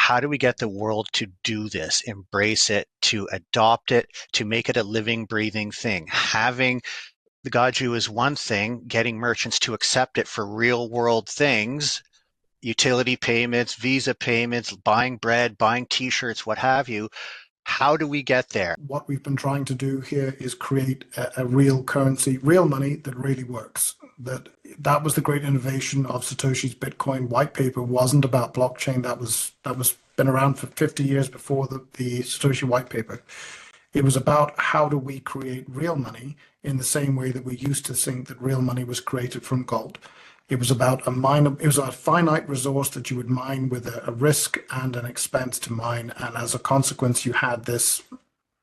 how do we get the world to do this, embrace it, to adopt it, to make it a living, breathing thing? Having the Gaju is one thing, getting merchants to accept it for real world things, utility payments, visa payments, buying bread, buying t-shirts, what have you. How do we get there? What we've been trying to do here is create a real currency, real money that really works. That was the great innovation of Satoshi's Bitcoin white paper. Wasn't about blockchain. That was been around for 50 years before the Satoshi white paper. It was about how do we create real money in the same way that we used to think that real money was created from gold. It was about it was a finite resource that you would mine with a risk and an expense to mine. And as a consequence, you had this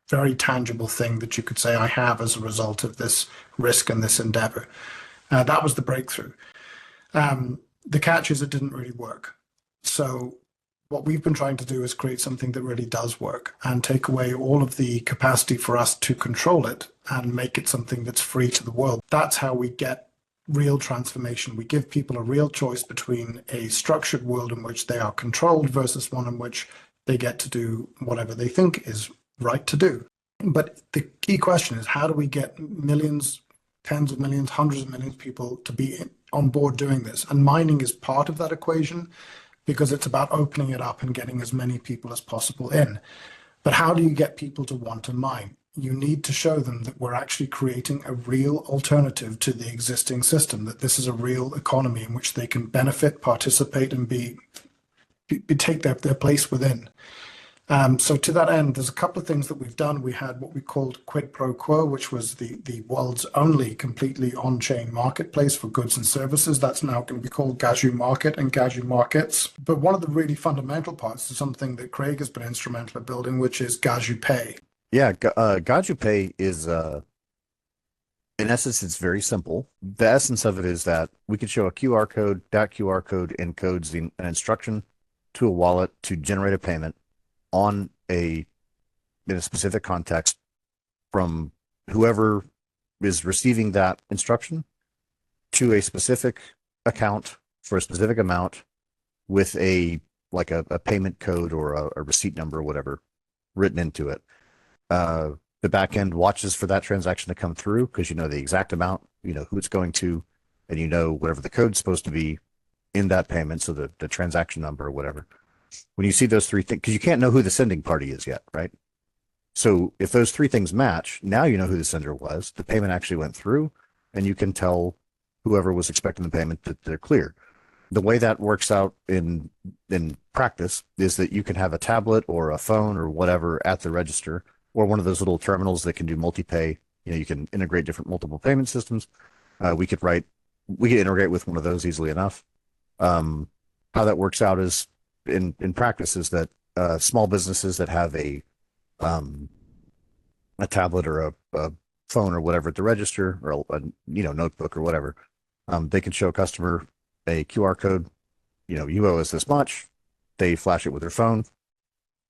very tangible thing that you could say, I have as a result of this risk and this endeavor. That was the breakthrough. The catch is it didn't really work. So what we've been trying to do is create something that really does work and take away all of the capacity for us to control it and make it something that's free to the world. That's how we get real transformation. We give people a real choice between a structured world in which they are controlled versus one in which they get to do whatever they think is right to do. But the key question is, how do we get millions, tens of millions, hundreds of millions of people to be on board doing this? And mining is part of that equation because it's about opening it up and getting as many people as possible in. But how do you get people to want to mine? You need to show them that we're actually creating a real alternative to the existing system, that this is a real economy in which they can benefit, participate, and take their place within. So to that end, there's a couple of things that we've done. We had what we called Quid Pro Quo, which was the world's only completely on-chain marketplace for goods and services. That's now going to be called Gaju Market and Gaju Markets. But one of the really fundamental parts is something that Craig has been instrumental in building, which is GajuPay. Yeah, GajuPay is, in essence, it's very simple. The essence of it is that we can show a QR code. That QR code encodes an instruction to a wallet to generate a payment in a specific context from whoever is receiving that instruction to a specific account for a specific amount with a payment code or a receipt number or whatever written into it. The back end watches for that transaction to come through because you know the exact amount, you know who it's going to, and you know whatever the code's supposed to be in that payment, so the transaction number or whatever. When you see those three things, because you can't know who the sending party is yet, right? So if those three things match, now you know who the sender was, the payment actually went through, and you can tell whoever was expecting the payment that they're clear. The way that works out in practice is that you can have a tablet or a phone or whatever at the register, or one of those little terminals that can do multi-pay. You know, you can integrate multiple payment systems. We could integrate with one of those easily enough. How that works out is in practice is that small businesses that have a tablet or a phone or whatever at the register or a notebook or whatever, they can show a customer a QR code. You owe us this much. They flash it with their phone.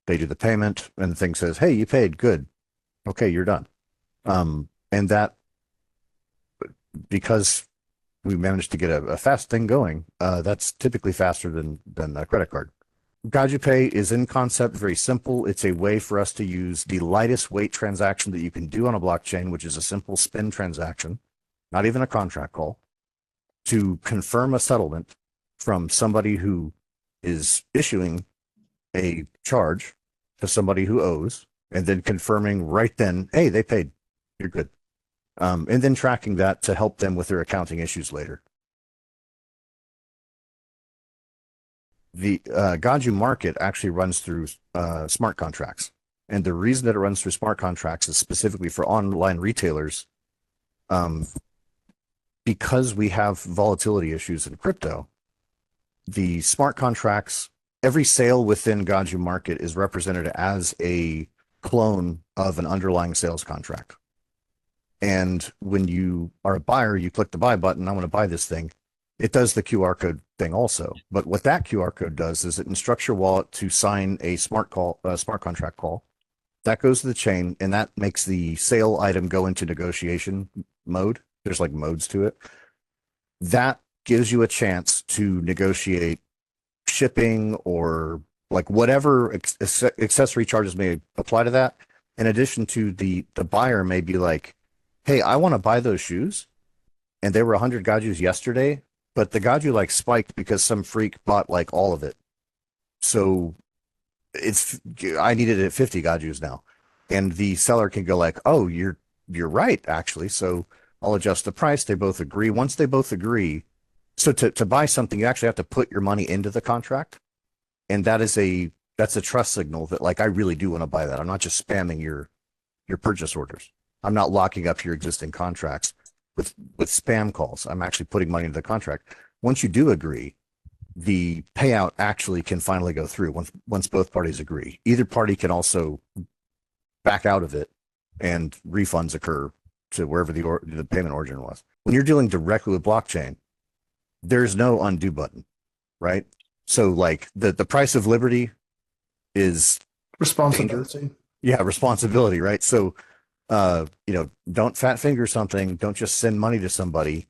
They do the payment, and the thing says, "Hey, you paid. Good. Okay, you're done." And that, because we managed to get a fast thing going, that's typically faster than a credit card. GajuPay is in concept very simple. It's a way for us to use the lightest weight transaction that you can do on a blockchain, which is a simple spin transaction, not even a contract call, to confirm a settlement from somebody who is issuing a charge to somebody who owes, and then confirming right then, hey, they paid, you're good. And then tracking that to help them with their accounting issues later. The Gaju Market actually runs through smart contracts. And the reason that it runs through smart contracts is specifically for online retailers. Because we have volatility issues in crypto, the smart contracts, every sale within Gaju Market is represented as a clone of an underlying sales contract. And when you are a buyer, you click the buy button, I want to buy this thing. It does the QR code thing also. But what that QR code does is it instructs your wallet to sign a smart contract call. That goes to the chain, and that makes the sale item go into negotiation mode. There's like modes to it. That gives you a chance to negotiate shipping or like whatever accessory charges may apply to that. In addition to the buyer may be like, hey, I want to buy those shoes, and they were 100 Gajus yesterday, but the Gaju like spiked because some freak bought like all of it. So I need it at 50 Gajus now. And the seller can go like, oh, you're right, actually. So I'll adjust the price. They both agree. Once they both agree, so to buy something, you actually have to put your money into the contract. And that's a trust signal that like I really do want to buy that. I'm not just spamming your purchase orders. I'm not locking up your existing contracts with spam calls. I'm actually putting money into the contract. Once you do agree, the payout actually can finally go through once both parties agree. Either party can also back out of it and refunds occur to wherever the payment origin was. When you're dealing directly with blockchain, there's no undo button, right? So like the price of liberty is Responsibility. danger. Yeah, responsibility, right? So don't fat finger something. Don't just send money to somebody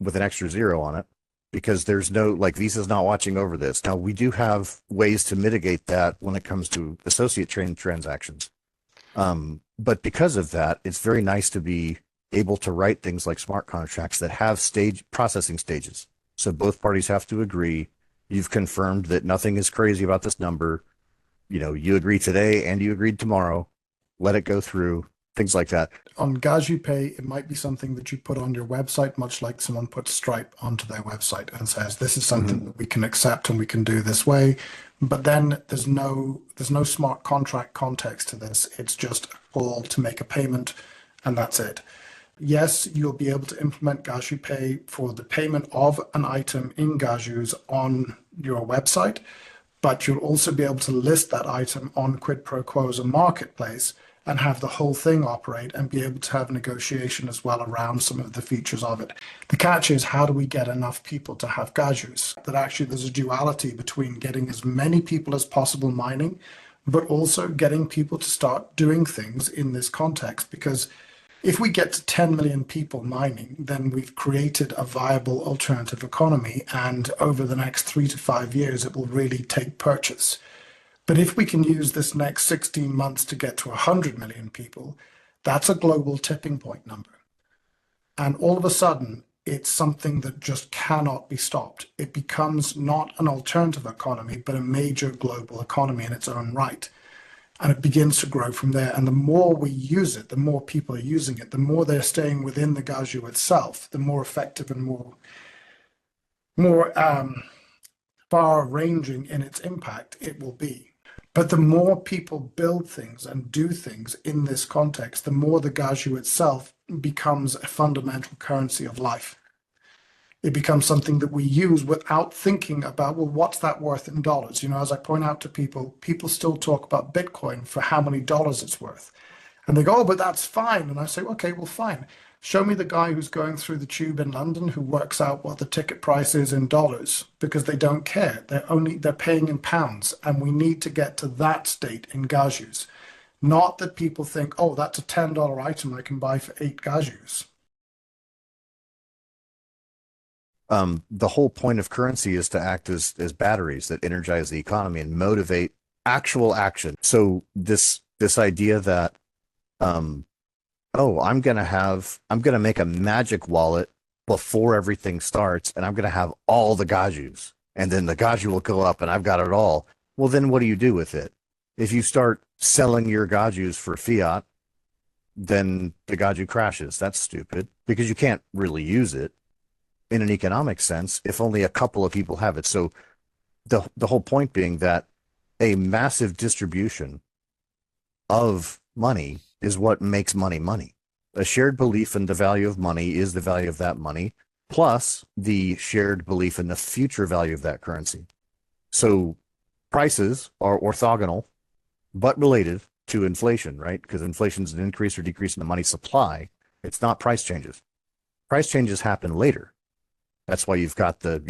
with an extra zero on it, because there's no, like, Visa's not watching over this. Now, we do have ways to mitigate that when it comes to associate train transactions. But because of that, it's very nice to be able to write things like smart contracts that have processing stages. So both parties have to agree. You've confirmed that nothing is crazy about this number. You agree today and you agreed tomorrow. Let it go through, things like that. On GajuPay, it might be something that you put on your website, much like someone puts Stripe onto their website and says, this is something that we can accept and we can do this way. But then there's no smart contract context to this. It's just a call to make a payment, and that's it. Yes, you'll be able to implement GajuPay for the payment of an item in Gajus on your website, but you'll also be able to list that item on Quid Pro Quo as a marketplace and have the whole thing operate and be able to have negotiation as well around some of the features of it. The catch is, how do we get enough people to have Gajus? That actually there's a duality between getting as many people as possible mining, but also getting people to start doing things in this context. Because if we get to 10 million people mining, then we've created a viable alternative economy. And over the next 3 to 5 years, it will really take purchase. But if we can use this next 16 months to get to 100 million people, that's a global tipping point number. And all of a sudden, it's something that just cannot be stopped. It becomes not an alternative economy, but a major global economy in its own right. And it begins to grow from there. And the more we use it, the more people are using it, the more they're staying within the Gaju itself, the more effective and more far-ranging in its impact it will be. But the more people build things and do things in this context, the more the Gaju itself becomes a fundamental currency of life. It becomes something that we use without thinking about, well, what's that worth in dollars? As I point out to people, people still talk about Bitcoin for how many dollars it's worth. And they go, oh, but that's fine. And I say, okay, well, fine. Show me the guy who's going through the tube in London who works out what the ticket price is in dollars, because they don't care. They're paying in pounds. And we need to get to that state in Gajus. Not that people think, oh, that's a $10 item I can buy for 8 Gajus. The whole point of currency is to act as batteries that energize the economy and motivate actual action. So this idea that I'm gonna make a magic wallet before everything starts, and I'm gonna have all the Gajus, and then the Gaju will go up, and I've got it all. Well, then what do you do with it? If you start selling your Gajus for fiat, then the Gaju crashes. That's stupid, because you can't really use it in an economic sense if only a couple of people have it. So the whole point being that a massive distribution of money is what makes money money. A shared belief in the value of money is the value of that money, plus the shared belief in the future value of that currency. So prices are orthogonal, but related to inflation, right? Because inflation is an increase or decrease in the money supply. It's not price changes. Price changes happen later. That's why you've got the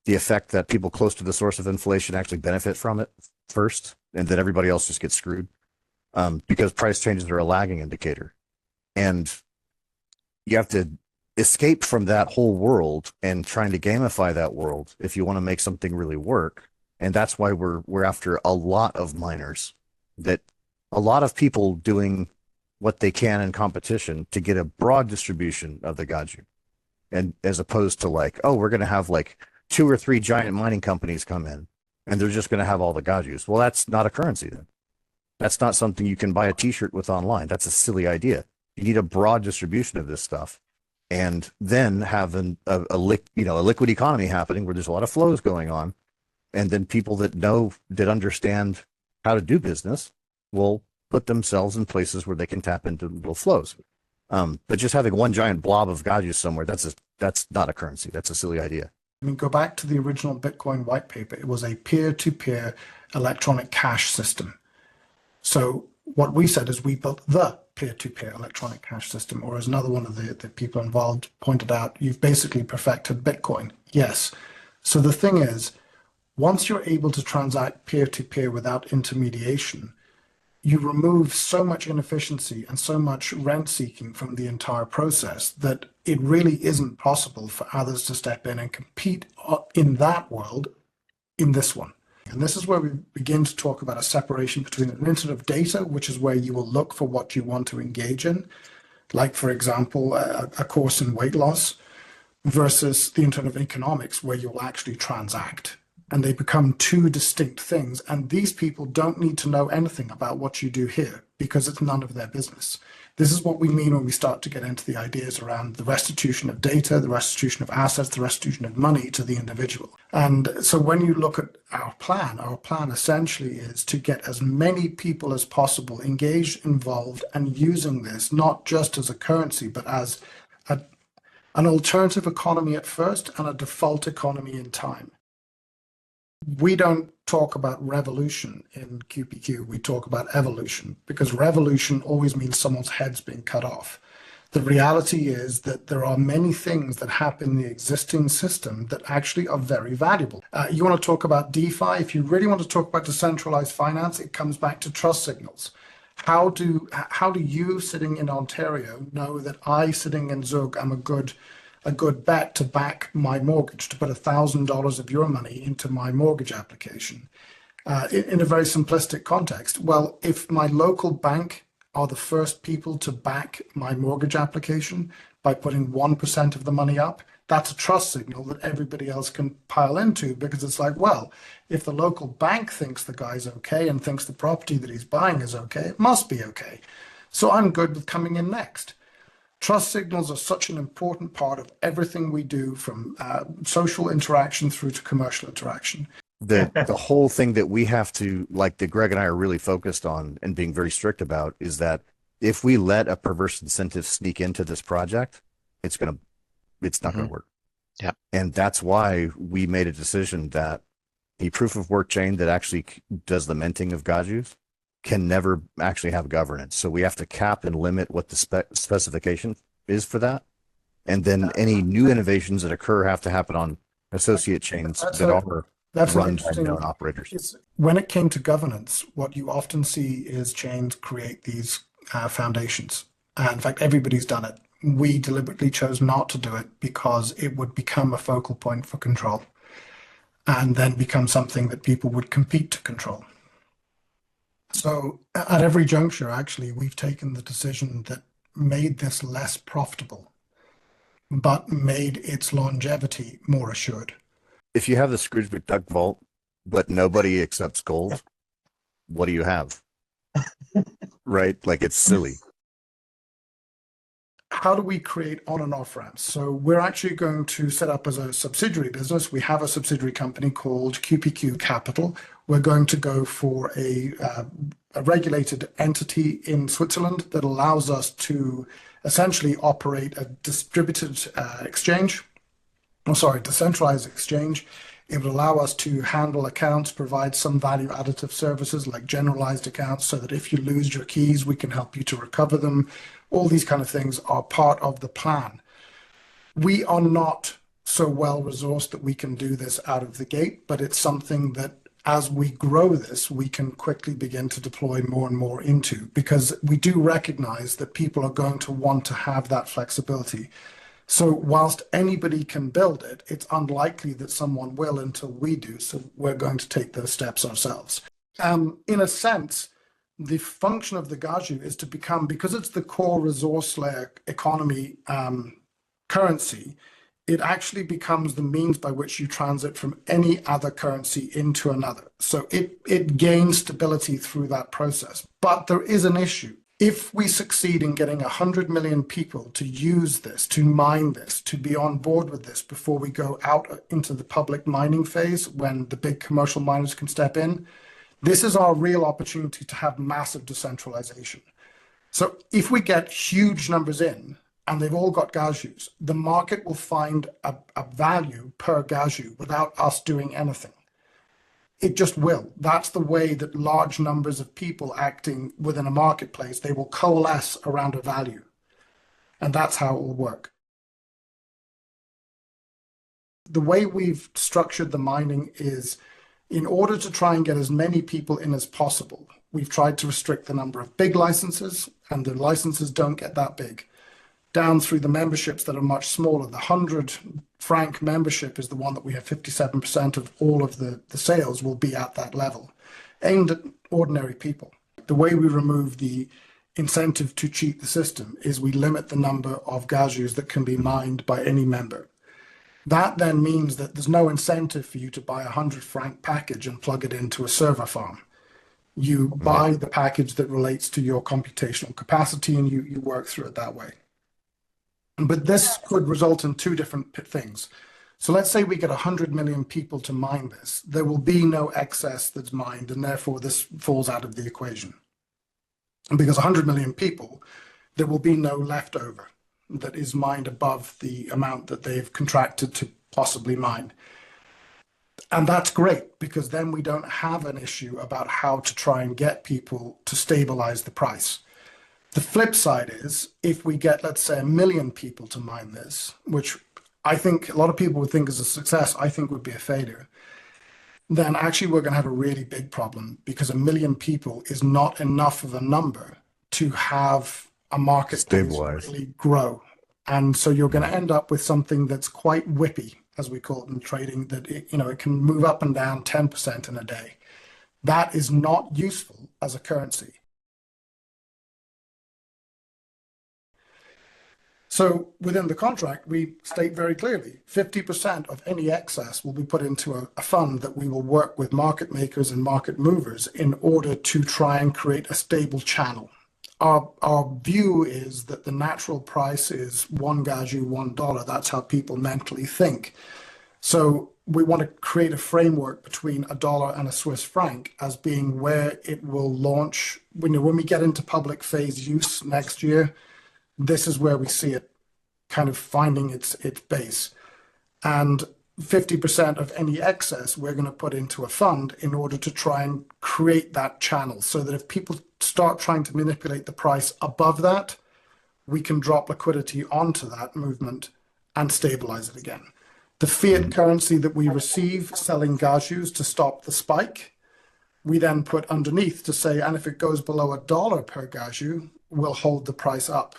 effect that people close to the source of inflation actually benefit from it first, and then everybody else just gets screwed, because price changes are a lagging indicator. And you have to escape from that whole world and trying to gamify that world if you want to make something really work. And that's why we're after a lot of miners, that a lot of people doing what they can in competition to get a broad distribution of the Gaju. And as opposed to like, oh, we're going to have like 2 or 3 giant mining companies come in and they're just going to have all the Gajus. Well, that's not a currency then. That's not something you can buy a t-shirt with online. That's a silly idea. You need a broad distribution of this stuff and then have a liquid economy happening where there's a lot of flows going on. And then people that understand how to do business will put themselves in places where they can tap into little flows. But just having one giant blob of Gajus somewhere, that's not a currency. That's a silly idea. I mean, go back to the original Bitcoin white paper. It was a peer-to-peer electronic cash system. So what we said is we built the peer-to-peer electronic cash system, or as another one of the people involved pointed out, you've basically perfected Bitcoin. Yes. So the thing is, once you're able to transact peer-to-peer without intermediation, you remove so much inefficiency and so much rent seeking from the entire process that it really isn't possible for others to step in and compete in that world in this one. And this is where we begin to talk about a separation between an internet of data, which is where you will look for what you want to engage in, like, for example, a course in weight loss, versus the internet of economics, where you will actually transact. And they become two distinct things. And these people don't need to know anything about what you do here because it's none of their business. This is what we mean when we start to get into the ideas around the restitution of data, the restitution of assets, the restitution of money to the individual. And so when you look at our plan essentially is to get as many people as possible engaged, involved, and using this, not just as a currency, but as an alternative economy at first and a default economy in time. We don't talk about revolution in QPQ. We talk about evolution, because revolution always means someone's head's being cut off. The reality is that there are many things that happen in the existing system that actually are very valuable. You want to talk about DeFi? If you really want to talk about decentralized finance, it comes back to trust signals. How do you sitting in Ontario know that I sitting in Zug am a good bet to back my mortgage, to put $1,000 of your money into my mortgage application? In a very simplistic context, well, if my local bank are the first people to back my mortgage application by putting 1% of the money up, that's a trust signal that everybody else can pile into, because it's like, well, if the local bank thinks the guy's okay and thinks the property that he's buying is okay, it must be okay. So I'm good with coming in next. Trust signals are such an important part of everything we do, from social interaction through to commercial interaction. The whole thing that we have to, like, that Greg and I are really focused on and being very strict about, is that if we let a perverse incentive sneak into this project, it's not going to work. Yeah. And that's why we made a decision that a proof of work chain that actually does the minting of Gajus can never actually have governance. So we have to cap and limit what the specification is for that. And then any new innovations that occur have to happen on associate chains that are run by known operators. When it came to governance, what you often see is chains create these foundations. In fact, everybody's done it. We deliberately chose not to do it because it would become a focal point for control and then become something that people would compete to control. So at every juncture, actually, we've taken the decision that made this less profitable, but made its longevity more assured. If you have the Scrooge McDuck vault, but nobody accepts gold, what do you have? Right? Like, it's silly. How do we create on and off ramps? So we're actually going to set up as a subsidiary business. We have a subsidiary company called QPQ Capital. We're going to go for a regulated entity in Switzerland that allows us to essentially operate a decentralized exchange. It would allow us to handle accounts, provide some value additive services like generalized accounts, so that if you lose your keys, we can help you to recover them. All these kind of things are part of the plan. We are not so well resourced that we can do this out of the gate, but it's something that as we grow this, we can quickly begin to deploy more and more into, because we do recognize that people are going to want to have that flexibility. So whilst anybody can build it, it's unlikely that someone will until we do. So we're going to take those steps ourselves. In a sense, the function of the Gaju is to become, because it's the core resource layer economy currency, it actually becomes the means by which you transit from any other currency into another. So it gains stability through that process. But there is an issue. If we succeed in getting 100 million people to use this, to mine this, to be on board with this before we go out into the public mining phase when the big commercial miners can step in, this is our real opportunity to have massive decentralization. So if we get huge numbers in and they've all got Gajus, the market will find a value per Gaju without us doing anything. It just will. That's the way that large numbers of people acting within a marketplace, they will coalesce around a value. And that's how it will work. The way we've structured the mining is, in order to try and get as many people in as possible, we've tried to restrict the number of big licenses, and the licenses don't get that big, down through the memberships that are much smaller. The 100 franc membership is the one that we have 57% of all of the sales will be at that level, aimed at ordinary people. The way we remove the incentive to cheat the system is we limit the number of Gajus that can be mined by any member. That then means that there's no incentive for you to buy a 100 franc package and plug it into a server farm. You buy the package that relates to your computational capacity and you work through it that way. But this could result in two different things. So let's say we get 100 million people to mine this. There will be no excess that's mined, and therefore this falls out of the equation. And because 100 million people, there will be no leftover that is mined above the amount that they've contracted to possibly mine. And that's great, because then we don't have an issue about how to try and get people to stabilize the price. The flip side is, if we get, let's say, 1 million people to mine this, which I think a lot of people would think is a success, I think would be a failure, then actually we're going to have a really big problem, because 1 million people is not enough of a number to have a market really grow. And so you're going to end up with something that's quite whippy, as we call it in trading, that it can move up and down 10% in a day. That is not useful as a currency. So within the contract, we state very clearly, 50% of any excess will be put into a fund that we will work with market makers and market movers in order to try and create a stable channel. Our view is that the natural price is one Gaju, $1. That's how people mentally think. So we want to create a framework between a dollar and a Swiss franc as being where it will launch. When we get into public phase use next year, this is where we see it kind of finding its base. And 50% of any excess we're going to put into a fund in order to try and create that channel, so that if people start trying to manipulate the price above that, we can drop liquidity onto that movement and stabilize it again. The fiat currency that we receive selling Gajus to stop the spike, we then put underneath to say, and if it goes below $1 per Gaju, we'll hold the price up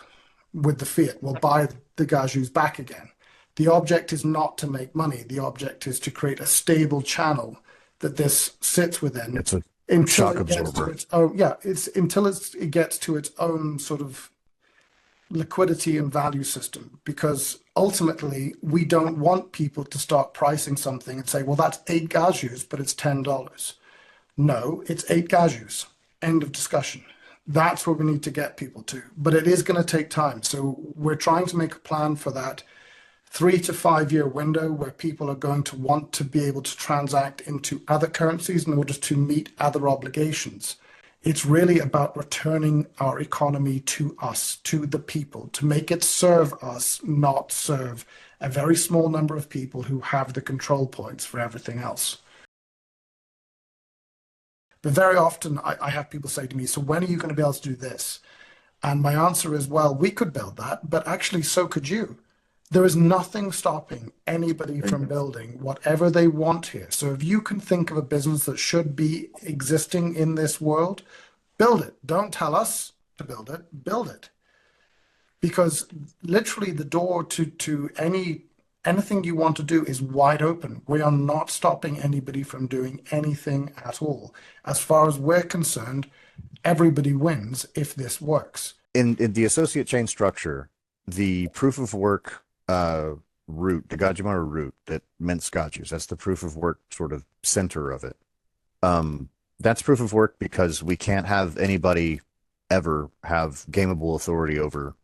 with the fiat. We'll buy the Gajus back again. The object is not to make money. The object is to create a stable channel that this sits within. It's a shock absorber. Until it gets to its own sort of liquidity and value system, because ultimately we don't want people to start pricing something and say, well, that's 8 Gajus, but it's $10. No, it's 8 Gajus. End of discussion. That's where we need to get people to, but it is going to take time. So we're trying to make a plan for that 3 to 5 year window where people are going to want to be able to transact into other currencies in order to meet other obligations. It's really about returning our economy to us, to the people, to make it serve us, not serve a very small number of people who have the control points for everything else. But very often I have people say to me, so when are you going to be able to do this? And my answer is, well, we could build that, but actually so could you. There is nothing stopping anybody from building whatever they want here. So if you can think of a business that should be existing in this world, build it. Don't tell us to build it, build it. because literally the door to anything you want to do is wide open. We are not stopping anybody from doing anything at all. As far as we're concerned, everybody wins if this works. In the associate chain structure, the proof of work root, the Gajumaru root that mints Gajus, that's the proof of work sort of center of it. That's proof of work because we can't have anybody ever have gameable authority over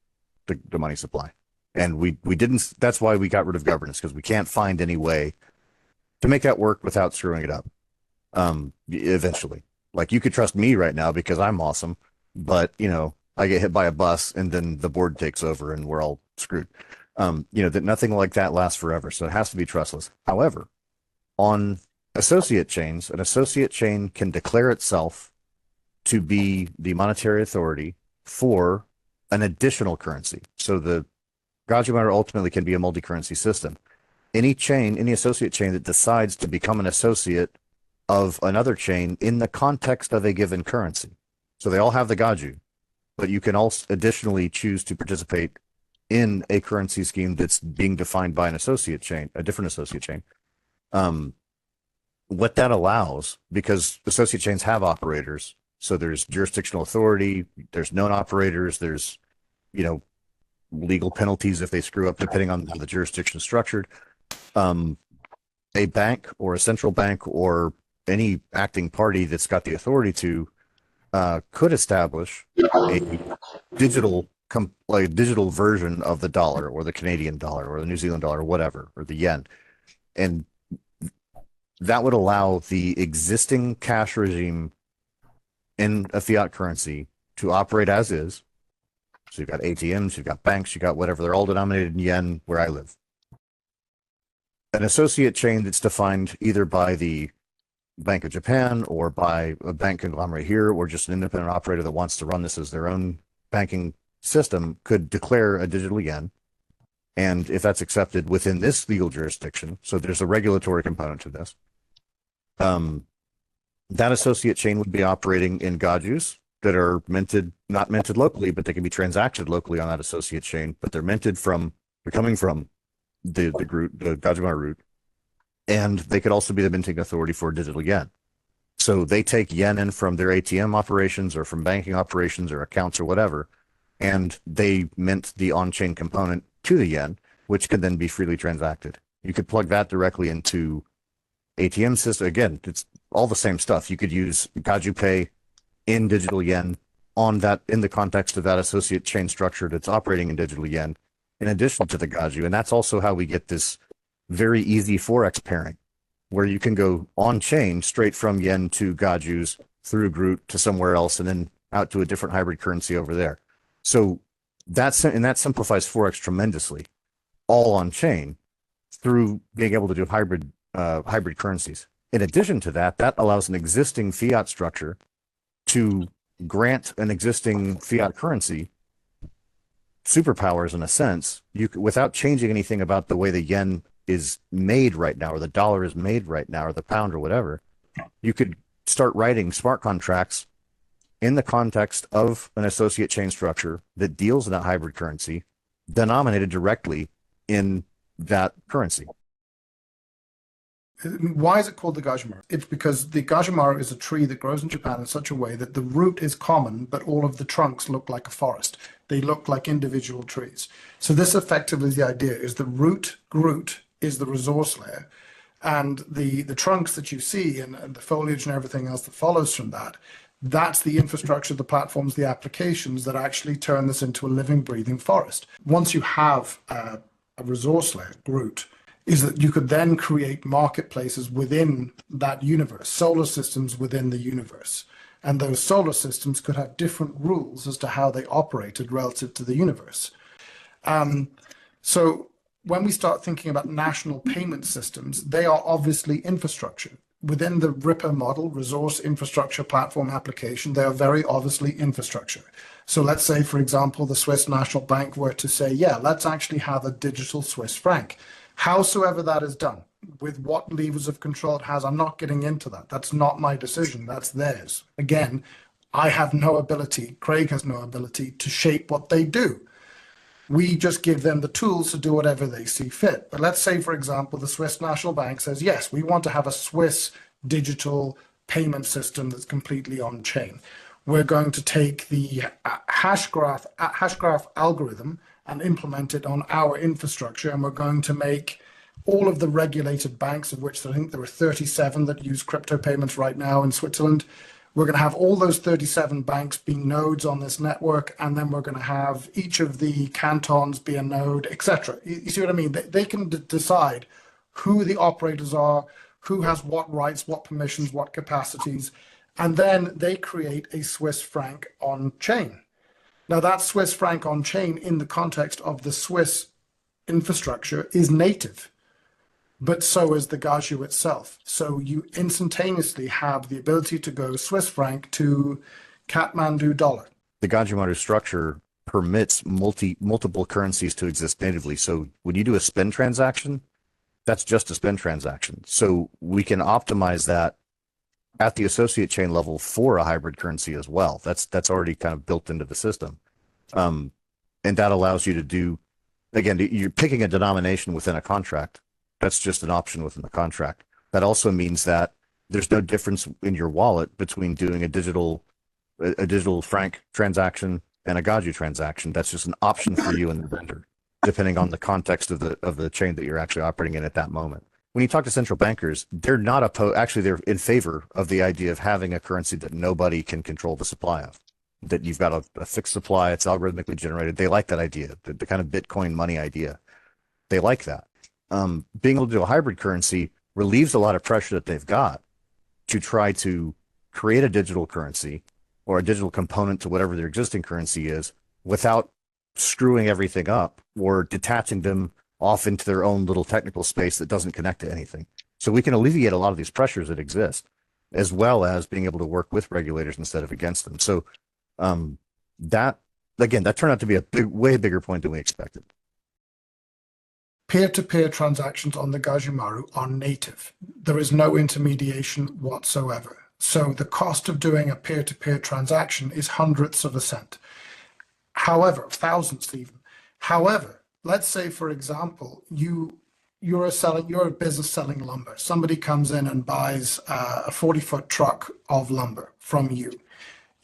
the money supply. And we didn't, that's why we got rid of governance, because we can't find any way to make that work without screwing it up. Eventually. Like, you could trust me right now because I'm awesome, but you know, I get hit by a bus and then the board takes over and we're all screwed. You know, that nothing like that lasts forever. So it has to be trustless. However, on associate chains, an associate chain can declare itself to be the monetary authority for an additional currency. So the Gajumaru ultimately can be a multi-currency system. Any chain, any associate chain that decides to become an associate of another chain in the context of a given currency. So they all have the Gaju, but you can also additionally choose to participate in a currency scheme that's being defined by an associate chain, a different associate chain. What that allows, because associate chains have operators, so there's jurisdictional authority, there's known operators, there's, you know, legal penalties if they screw up, depending on how the jurisdiction is structured. A bank or a central bank or any acting party that's got the authority to could establish a digital version of the dollar or the Canadian dollar or the New Zealand dollar or whatever, or the yen. And that would allow the existing cash regime in a fiat currency to operate as is. So you've got ATMs, you've got banks, you've got whatever. They're all denominated in yen where I live. An associate chain that's defined either by the Bank of Japan or by a bank conglomerate here, or just an independent operator that wants to run this as their own banking system, could declare a digital yen. And if that's accepted within this legal jurisdiction, so there's a regulatory component to this, that associate chain would be operating in Gajus that are minted, not minted locally, but they can be transacted locally on that associate chain, but they're coming from the Gajumaru root, and they could also be the minting authority for digital yen. So they take yen in from their ATM operations or from banking operations or accounts or whatever, and they mint the on-chain component to the yen, which can then be freely transacted. You could plug that directly into ATM system. Again, it's all the same stuff. You could use GajuPay in digital yen on that, in the context of that associate chain structure that's operating in digital yen, in addition to the Gaju. And that's also how we get this very easy Forex pairing, where you can go on chain straight from yen to Gajus through Groot to somewhere else and then out to a different hybrid currency over there. So that simplifies Forex tremendously, all on chain, through being able to do hybrid currencies. In addition to that, that allows an existing fiat structure to grant an existing fiat currency superpowers, in a sense, without changing anything about the way the yen is made right now, or the dollar is made right now, or the pound, or whatever. You could start writing smart contracts in the context of an associate chain structure that deals in that hybrid currency, denominated directly in that currency. Why is it called the Gajumaru? It's because the Gajumaru is a tree that grows in Japan in such a way that the root is common, but all of the trunks look like a forest. They look like individual trees. So this effectively is the idea, is the root is the resource layer, and the trunks that you see and the foliage and everything else that follows from that, that's the infrastructure, the platforms, the applications that actually turn this into a living, breathing forest. Once you have a resource layer, root, is that you could then create marketplaces within that universe, solar systems within the universe. And those solar systems could have different rules as to how they operated relative to the universe. So when we start thinking about national payment systems, they are obviously infrastructure. Within the RIPA model, resource infrastructure platform application, they are very obviously infrastructure. So let's say, for example, the Swiss National Bank were to say, yeah, let's actually have a digital Swiss franc. Howsoever that is done, with what levers of control it has, I'm not getting into that. That's not my decision. That's theirs. Again, I have no ability, Craig has no ability to shape what they do. We just give them the tools to do whatever they see fit. But let's say, for example, the Swiss National Bank says, yes, we want to have a Swiss digital payment system that's completely on chain. We're going to take the hash graph algorithm and implement it on our infrastructure, and we're going to make all of the regulated banks, of which I think there are 37 that use crypto payments right now in Switzerland. We're going to have all those 37 banks be nodes on this network, and then we're going to have each of the cantons be a node, etc. You see what I mean? They can decide who the operators are, who has what rights, what permissions, what capacities, and then they create a Swiss franc on chain. Now, that Swiss franc on chain in the context of the Swiss infrastructure is native, but so is the Gaju itself. So you instantaneously have the ability to go Swiss franc to Kathmandu dollar. The Gajumaru structure permits multiple currencies to exist natively. So when you do a spend transaction, that's just a spend transaction. So we can optimize that at the associate chain level for a hybrid currency as well. That's already kind of built into the system. And that allows you to do, again, you're picking a denomination within a contract. That's just an option within the contract. That also means that there's no difference in your wallet between doing a digital franc transaction and a Gaju transaction. That's just an option for you and the vendor, depending on the context of the chain that you're actually operating in at that moment. When you talk to central bankers, they're not actually they're in favor of the idea of having a currency that nobody can control the supply of, that you've got a fixed supply, it's algorithmically generated. They like that idea, the kind of Bitcoin money idea. They like that. Being able to do a hybrid currency relieves a lot of pressure that they've got to try to create a digital currency or a digital component to whatever their existing currency is without screwing everything up or detaching them off into their own little technical space that doesn't connect to anything. So we can alleviate a lot of these pressures that exist, as well as being able to work with regulators instead of against them. So that turned out to be a way bigger point than we expected. Peer-to-peer transactions on the Gajumaru are native. There is no intermediation whatsoever. So the cost of doing a peer-to-peer transaction is hundredths of a cent. However, thousandths even. However, let's say, for example, you're a business selling lumber. Somebody comes in and buys a 40-foot truck of lumber from you.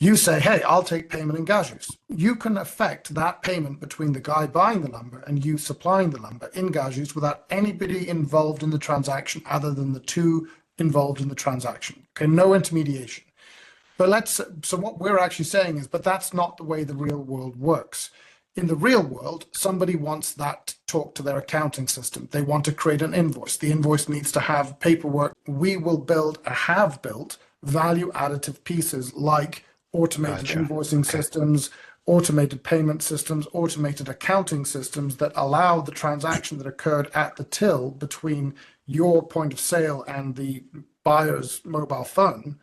You say, hey, I'll take payment in Gajus. You can affect that payment between the guy buying the lumber and you supplying the lumber in Gajus without anybody involved in the transaction other than the two involved in the transaction. Okay, no intermediation. But so what we're actually saying is, but that's not the way the real world works. In the real world, somebody wants that to talk to their accounting system. They want to create an invoice. The invoice needs to have paperwork. We will have built value additive pieces like automated invoicing systems, automated payment systems, automated accounting systems that allow the transaction that occurred at the till between your point of sale and the buyer's mobile phone,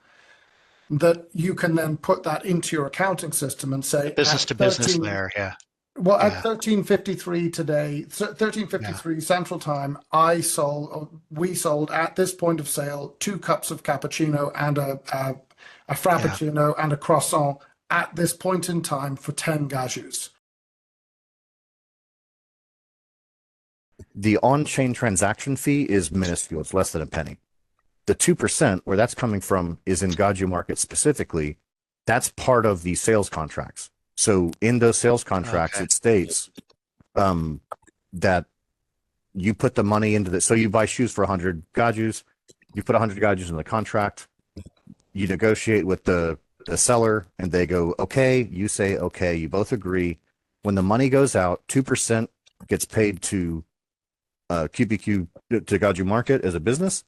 that you can then put that into your accounting system and say business to business there, yeah. Well, at 13:53 today, 13:53 Central Time, we sold at this point of sale 2 cups of cappuccino and a frappuccino and a croissant at this point in time for 10 Gajus. The on-chain transaction fee is minuscule. It's less than a penny. The 2%, where that's coming from, is in Gaju Market specifically. That's part of the sales contracts. So in those sales contracts, it states that you put the money into the, so you buy shoes for 100 Gajus, you put 100 Gajus in the contract, you negotiate with the seller and they go, okay, you say, okay, you both agree. When the money goes out, 2% gets paid to QBQ, to Gaju Market as a business.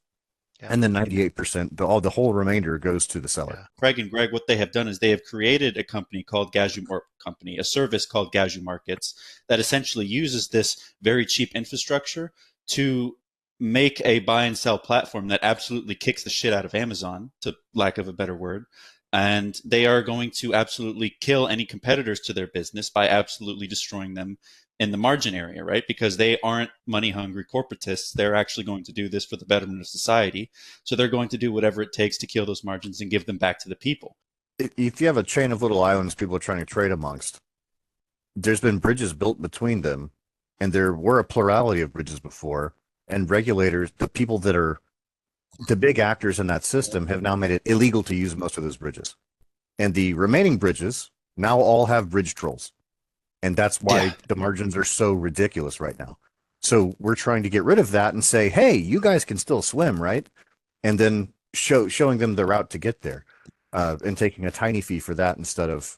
Yeah. And then 98%, the whole remainder goes to the seller. Yeah. Craig and Greg, what they have done is they have created a company called a service called Gaju Markets that essentially uses this very cheap infrastructure to make a buy and sell platform that absolutely kicks the shit out of Amazon, to lack of a better word. And they are going to absolutely kill any competitors to their business by absolutely destroying them in the margin area, right? Because they aren't money hungry corporatists. They're actually going to do this for the betterment of society. So they're going to do whatever it takes to kill those margins and give them back to the people. If you have a chain of little islands people are trying to trade amongst, there's been bridges built between them, and there were a plurality of bridges before, and regulators, the people that are the big actors in that system, have now made it illegal to use most of those bridges. And the remaining bridges now all have bridge trolls. And that's why the margins are so ridiculous right now. So we're trying to get rid of that and say, hey, you guys can still swim, right? And then showing them the route to get there, and taking a tiny fee for that instead of,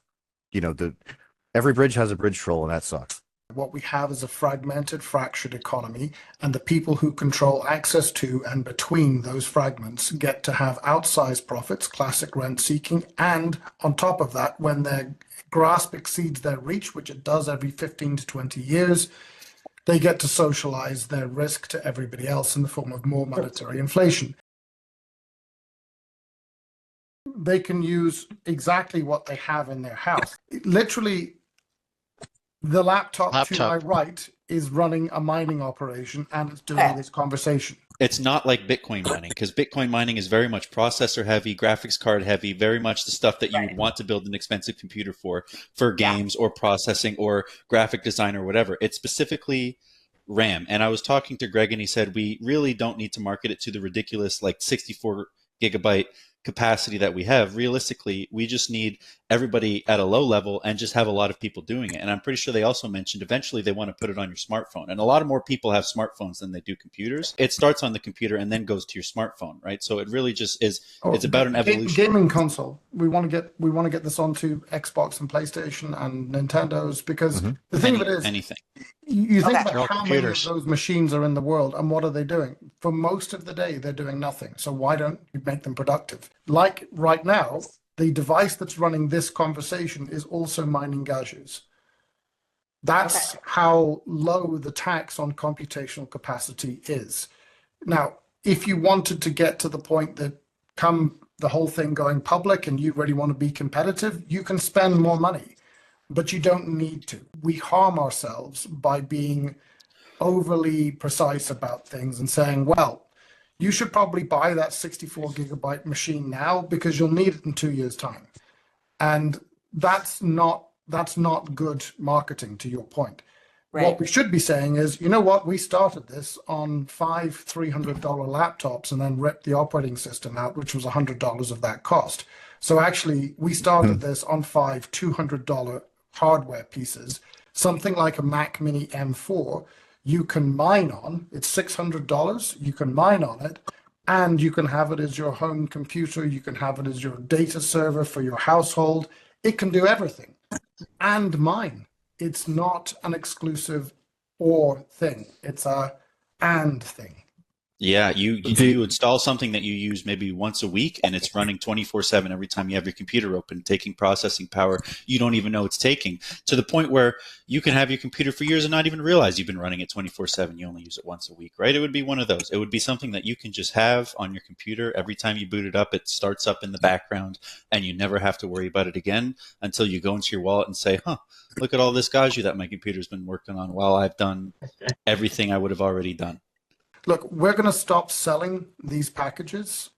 every bridge has a bridge troll, and that sucks. What we have is a fragmented, fractured economy, and the people who control access to and between those fragments get to have outsized profits, classic rent seeking, and on top of that, when their grasp exceeds their reach, which it does every 15 to 20 years, they get to socialize their risk to everybody else in the form of more monetary inflation. They can use exactly what they have in their house. Literally, the laptop to my right is running a mining operation, and it's doing this conversation. It's not like Bitcoin mining, because Bitcoin mining is very much processor heavy, graphics card heavy, very much the stuff that you would want to build an expensive computer for games or processing or graphic design or whatever. It's specifically RAM. And I was talking to Greg, and he said we really don't need to market it to the ridiculous 64 gigabyte capacity that we have. Realistically, we just need everybody at a low level and just have a lot of people doing it. And I'm pretty sure they also mentioned eventually they want to put it on your smartphone. And a lot of more people have smartphones than they do computers. It starts on the computer and then goes to your smartphone, right? So it really just is. It's about an evolution. Gaming console. We want to get this onto Xbox and PlayStation and Nintendo's, because the thing of it is, anything. You think about how many of those machines are in the world, and what are they doing? For most of the day, they're doing nothing. So why don't you make them productive? Like right now, the device that's running this conversation is also mining Gajus. That's how low the tax on computational capacity is. Now, if you wanted to get to the point that come the whole thing going public and you really want to be competitive, you can spend more money, but you don't need to. We harm ourselves by being overly precise about things and saying, well, you should probably buy that 64 gigabyte machine now because you'll need it in 2 years' time. And that's not good marketing, to your point. Right. What we should be saying is, you know what, we started this on 5 $300 laptops and then ripped the operating system out, which was $100 of that cost. So actually, we started this on 5 $200 hardware pieces, something like a Mac Mini M4. You can mine on, it's $600, you can mine on it, and you can have it as your home computer, you can have it as your data server for your household. It can do everything, and mine. It's not an exclusive or thing, it's a and thing. Yeah, you install something that you use maybe once a week, and it's running 24/7 every time you have your computer open, taking processing power you don't even know it's taking, to the point where you can have your computer for years and not even realize you've been running it 24/7. You only use it once a week, right? It would be one of those. It would be something that you can just have on your computer. Every time you boot it up, it starts up in the background, and you never have to worry about it again until you go into your wallet and say, look at all this Gaju that my computer's been working on while I've done everything I would have already done. Look, we're going to stop selling these packages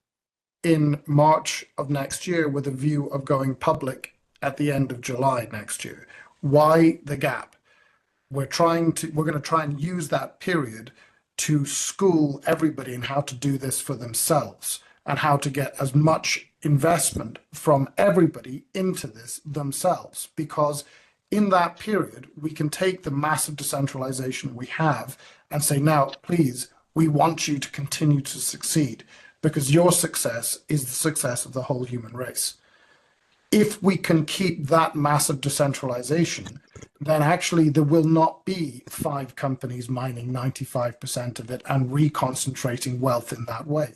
in March of next year with a view of going public at the end of July next year. Why the gap? We're going to try and use that period to school everybody in how to do this for themselves and how to get as much investment from everybody into this themselves. Because in that period, we can take the massive decentralization we have and say, now, please, we want you to continue to succeed because your success is the success of the whole human race. If we can keep that massive decentralization, then actually there will not be 5 companies mining 95% of it and reconcentrating wealth in that way.